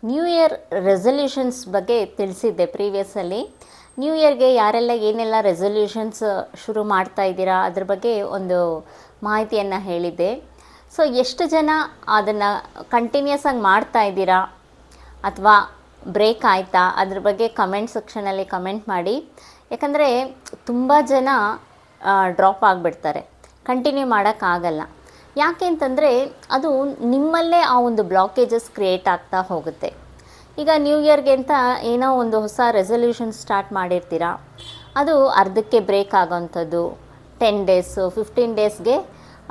New year resolutions ಬಗ್ಗೆ ತಿಳಿಸಿದ್ದೆ ಪ್ರೀವಿಯಸ್ಸಲ್ಲಿ. New ಇಯರ್ಗೆ ಯಾರೆಲ್ಲ ಏನೆಲ್ಲ ರೆಸಲ್ಯೂಷನ್ಸ್ ಶುರು ಮಾಡ್ತಾ ಇದ್ದೀರಾ ಅದ್ರ ಬಗ್ಗೆ ಒಂದು ಮಾಹಿತಿಯನ್ನು ಹೇಳಿದ್ದೆ. ಸೊ ಎಷ್ಟು ಜನ ಅದನ್ನು ಕಂಟಿನ್ಯೂಸ್ ಆಗಿ ಮಾಡ್ತಾ ಇದ್ದೀರಾ ಅಥವಾ ಬ್ರೇಕ್ ಆಯಿತಾ ಅದ್ರ ಬಗ್ಗೆ ಕಮೆಂಟ್ ಸೆಕ್ಷನಲ್ಲಿ ಕಮೆಂಟ್ ಮಾಡಿ. ಯಾಕಂದರೆ ತುಂಬ ಜನ ಡ್ರಾಪ್ ಆಗಿಬಿಡ್ತಾರೆ, ಕಂಟಿನ್ಯೂ ಮಾಡೋಕ್ಕಾಗಲ್ಲ. ಯಾಕೆ ಅಂತಂದರೆ ಅದು ನಿಮ್ಮಲ್ಲೇ ಆ ಒಂದು ಬ್ಲಾಕೇಜಸ್ ಕ್ರಿಯೇಟ್ ಆಗ್ತಾ ಹೋಗುತ್ತೆ. ಈಗ ನ್ಯೂ ಇಯರ್ಗೆ ಅಂತ ಏನೋ ಒಂದು ಹೊಸ ರೆಸಲ್ಯೂಷನ್ ಸ್ಟಾರ್ಟ್ ಮಾಡಿರ್ತೀರ, ಅದು ಅರ್ಧಕ್ಕೆ ಬ್ರೇಕ್ ಆಗೋವಂಥದ್ದು, 10 ಡೇಸು 15 ಡೇಸ್ಗೆ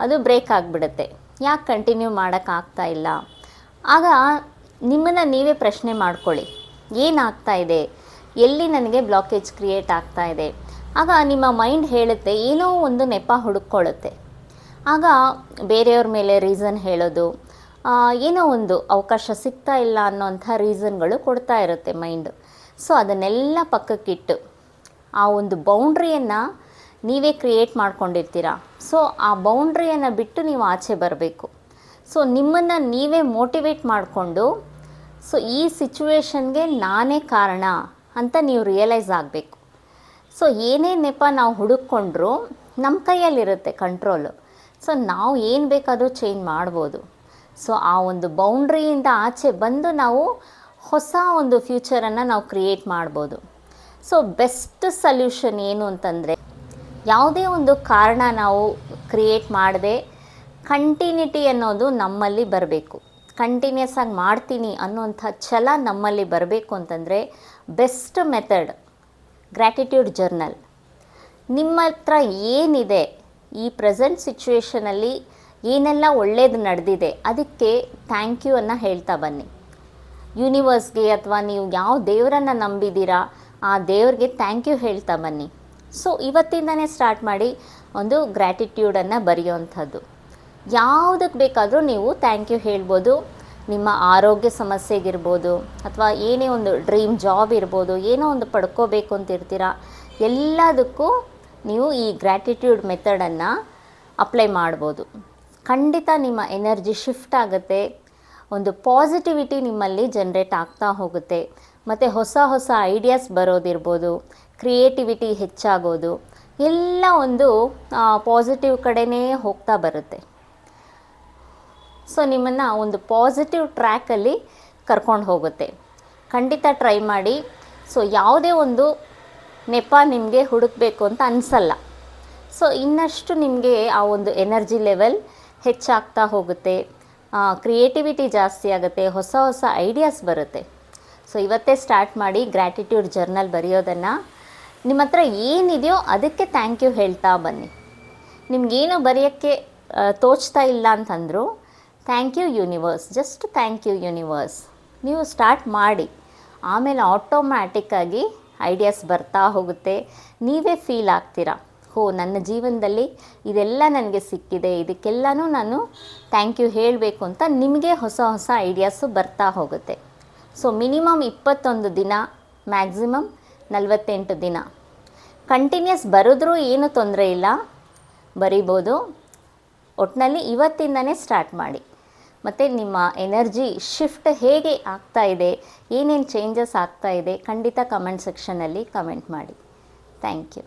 ಅದು ಬ್ರೇಕ್ ಆಗಿಬಿಡುತ್ತೆ. ಯಾಕೆ ಕಂಟಿನ್ಯೂ ಮಾಡೋಕ್ಕಾಗ್ತಾ ಇಲ್ಲ? ಆಗ ನಿಮ್ಮನ್ನು ನೀವೇ ಪ್ರಶ್ನೆ ಮಾಡ್ಕೊಳ್ಳಿ, ಏನಾಗ್ತಾ ಇದೆ, ಎಲ್ಲಿ ನನಗೆ ಬ್ಲಾಕೇಜ್ ಕ್ರಿಯೇಟ್ ಆಗ್ತಾ ಇದೆ. ಆಗ ನಿಮ್ಮ ಮೈಂಡ್ ಹೇಳುತ್ತೆ, ಏನೋ ಒಂದು ನೆಪ ಹುಡುಕೊಳ್ಳುತ್ತೆ. ಆಗ ಬೇರೆಯವ್ರ ಮೇಲೆ ರೀಸನ್ ಹೇಳೋದು, ಏನೋ ಒಂದು ಅವಕಾಶ ಸಿಗ್ತಾ ಇಲ್ಲ ಅನ್ನೋಂಥ ರೀಸನ್ಗಳು ಕೊಡ್ತಾ ಇರುತ್ತೆ ಮೈಂಡು. ಸೊ ಅದನ್ನೆಲ್ಲ ಪಕ್ಕಕ್ಕಿಟ್ಟು ಆ ಒಂದು ಬೌಂಡ್ರಿಯನ್ನು ನೀವೇ ಕ್ರಿಯೇಟ್ ಮಾಡ್ಕೊಂಡಿರ್ತೀರ. ಸೊ ಆ ಬೌಂಡ್ರಿಯನ್ನು ಬಿಟ್ಟು ನೀವು ಆಚೆ ಬರಬೇಕು. ಸೊ ನಿಮ್ಮನ್ನು ನೀವೇ ಮೋಟಿವೇಟ್ ಮಾಡಿಕೊಂಡು, ಸೊ ಈ ಸಿಚುವೇಶನ್ಗೆ ನಾನೇ ಕಾರಣ ಅಂತ ನೀವು ರಿಯಲೈಸ್ ಆಗಬೇಕು. ಸೊ ಏನೇ ನೆಪ ನಾವು ಹುಡುಕೊಂಡ್ರೂ ನಮ್ಮ ಕೈಯಲ್ಲಿರುತ್ತೆ ಕಂಟ್ರೋಲು. ಸೊ ನಾವು ಏನು ಬೇಕಾದರೂ ಚೇಂಜ್ ಮಾಡ್ಬೋದು. ಸೊ ಆ ಒಂದು ಬೌಂಡ್ರಿಯಿಂದ ಆಚೆ ಬಂದು ನಾವು ಹೊಸ ಒಂದು ಫ್ಯೂಚರನ್ನು ನಾವು ಕ್ರಿಯೇಟ್ ಮಾಡ್ಬೋದು. ಸೊ ಬೆಸ್ಟ್ ಸಲ್ಯೂಷನ್ ಏನು ಅಂತಂದರೆ, ಯಾವುದೇ ಒಂದು ಕಾರಣ ನಾವು ಕ್ರಿಯೇಟ್ ಮಾಡದೆ ಕಂಟಿನ್ಯೂಟಿ ಅನ್ನೋದು ನಮ್ಮಲ್ಲಿ ಬರಬೇಕು. ಕಂಟಿನ್ಯೂಸ್ ಆಗಿ ಮಾಡ್ತೀನಿ ಅನ್ನೋಂಥ ಛಲ ನಮ್ಮಲ್ಲಿ ಬರಬೇಕು ಅಂತಂದರೆ ಬೆಸ್ಟ್ ಮೆಥಡ್ ಗ್ರ್ಯಾಟಿಟ್ಯೂಡ್ ಜರ್ನಲ್. ನಿಮ್ಮ ಹತ್ರ ಏನಿದೆ, ಈ ಪ್ರೆಸೆಂಟ್ ಸಿಚುವೇಷನಲ್ಲಿ ಏನೆಲ್ಲ ಒಳ್ಳೇದು ನಡೆದಿದೆ ಅದಕ್ಕೆ ಥ್ಯಾಂಕ್ ಯು ಅನ್ನು ಹೇಳ್ತಾ ಬನ್ನಿ. ಯೂನಿವರ್ಸ್ಗೆ ಅಥವಾ ನೀವು ಯಾವ ದೇವರನ್ನು ನಂಬಿದ್ದೀರಾ ಆ ದೇವ್ರಿಗೆ ಥ್ಯಾಂಕ್ ಯು ಹೇಳ್ತಾ ಬನ್ನಿ. ಸೊ ಇವತ್ತಿಂದನೇ ಸ್ಟಾರ್ಟ್ ಮಾಡಿ ಒಂದು ಗ್ರ್ಯಾಟಿಟ್ಯೂಡನ್ನು ಬರೆಯುವಂಥದ್ದು. ಯಾವುದಕ್ಕೆ ಬೇಕಾದರೂ ನೀವು ಥ್ಯಾಂಕ್ ಯು ಹೇಳ್ಬೋದು. ನಿಮ್ಮ ಆರೋಗ್ಯ ಸಮಸ್ಯೆಗಿರ್ಬೋದು, ಅಥವಾ ಏನೇ ಒಂದು ಡ್ರೀಮ್ ಜಾಬ್ ಇರ್ಬೋದು, ಏನೋ ಒಂದು ಪಡ್ಕೋಬೇಕು ಅಂತಿರ್ತೀರ, ಎಲ್ಲದಕ್ಕೂ ನೀವು ಈ ಗ್ರ್ಯಾಟಿಟ್ಯೂಡ್ ಮೆಥಡನ್ನು ಅಪ್ಲೈ ಮಾಡ್ಬೋದು. ಖಂಡಿತ ನಿಮ್ಮ ಎನರ್ಜಿ ಶಿಫ್ಟ್ ಆಗುತ್ತೆ, ಒಂದು ಪಾಸಿಟಿವಿಟಿ ನಿಮ್ಮಲ್ಲಿ ಜನ್ರೇಟ್ ಆಗ್ತಾ ಹೋಗುತ್ತೆ, ಮತ್ತು ಹೊಸ ಹೊಸ ಐಡಿಯಾಸ್ ಬರೋದಿರ್ಬೋದು, ಕ್ರಿಯೇಟಿವಿಟಿ ಹೆಚ್ಚಾಗೋದು ಎಲ್ಲ ಒಂದು ಪಾಸಿಟಿವ್ ಕಡೆನೇ ಹೋಗ್ತಾ ಬರುತ್ತೆ. ಸೊ ನಿಮ್ಮನ್ನು ಒಂದು ಪಾಸಿಟಿವ್ ಟ್ರ್ಯಾಕಲ್ಲಿ ಕರ್ಕೊಂಡು ಹೋಗುತ್ತೆ. ಖಂಡಿತ ಟ್ರೈ ಮಾಡಿ. ಸೊ ಯಾವುದೇ ಒಂದು ನೆಪ ನಿಮಗೆ ಹುಡುಕಬೇಕು ಅಂತ ಅನಿಸಲ್ಲ. ಸೊ ಇನ್ನಷ್ಟು ನಿಮಗೆ ಆ ಒಂದು ಎನರ್ಜಿ ಲೆವೆಲ್ ಹೆಚ್ಚಾಗ್ತಾ ಹೋಗುತ್ತೆ, ಕ್ರಿಯೇಟಿವಿಟಿ ಜಾಸ್ತಿ ಆಗುತ್ತೆ, ಹೊಸ ಹೊಸ ಐಡಿಯಾಸ್ ಬರುತ್ತೆ. ಸೊ ಇವತ್ತೇ ಸ್ಟಾರ್ಟ್ ಮಾಡಿ ಗ್ರ್ಯಾಟಿಟ್ಯೂಡ್ ಜರ್ನಲ್ ಬರೆಯೋದನ್ನು. ನಿಮ್ಮ ಹತ್ರ ಏನಿದೆಯೋ ಅದಕ್ಕೆ ಥ್ಯಾಂಕ್ ಯು ಹೇಳ್ತಾ ಬನ್ನಿ. ನಿಮಗೇನು ಬರೆಯೋಕ್ಕೆ ತೋಚ್ತಾ ಇಲ್ಲ ಅಂತಂದರೂ thank you universe, just thank you universe ನೀವು ಸ್ಟಾರ್ಟ್ ಮಾಡಿ. ಆಮೇಲೆ ಆಟೋಮ್ಯಾಟಿಕ್ಕಾಗಿ ಐಡಿಯಾಸ್ ಬರ್ತಾ ಹೋಗುತ್ತೆ. ನೀವೇ ಫೀಲ್ ಆಗ್ತೀರಾ, ಹೋ ನನ್ನ ಜೀವನದಲ್ಲಿ ಇದೆಲ್ಲ ನನಗೆ ಸಿಕ್ಕಿದೆ, ಇದಕ್ಕೆಲ್ಲನೂ ನಾನು ಥ್ಯಾಂಕ್ ಯು ಹೇಳಬೇಕು ಅಂತ ನಿಮಗೆ ಹೊಸ ಹೊಸ ಐಡಿಯಾಸು ಬರ್ತಾ ಹೋಗುತ್ತೆ. ಸೊ ಮಿನಿಮಮ್ 21 ದಿನ, ಮ್ಯಾಕ್ಸಿಮಮ್ 48 ದಿನ ಕಂಟಿನ್ಯೂಸ್ ಬರೆದ್ರೂ ಏನು ತೊಂದರೆ ಇಲ್ಲ, ಬರಿಬೋದು. ಒಟ್ಟಿನಲ್ಲಿ ಇವತ್ತಿಂದನೇ ಸ್ಟಾರ್ಟ್ ಮಾಡಿ. ಮತ್ತು ನಿಮ್ಮ ಎನರ್ಜಿ ಶಿಫ್ಟ್ ಹೇಗೆ ಆಗ್ತಾ ಇದೆ, ಏನೇನು ಚೇಂಜಸ್ ಆಗ್ತಾ ಇದೆ ಖಂಡಿತ ಕಮೆಂಟ್ ಸೆಕ್ಷನಲ್ಲಿ ಕಮೆಂಟ್ ಮಾಡಿ. Thank you.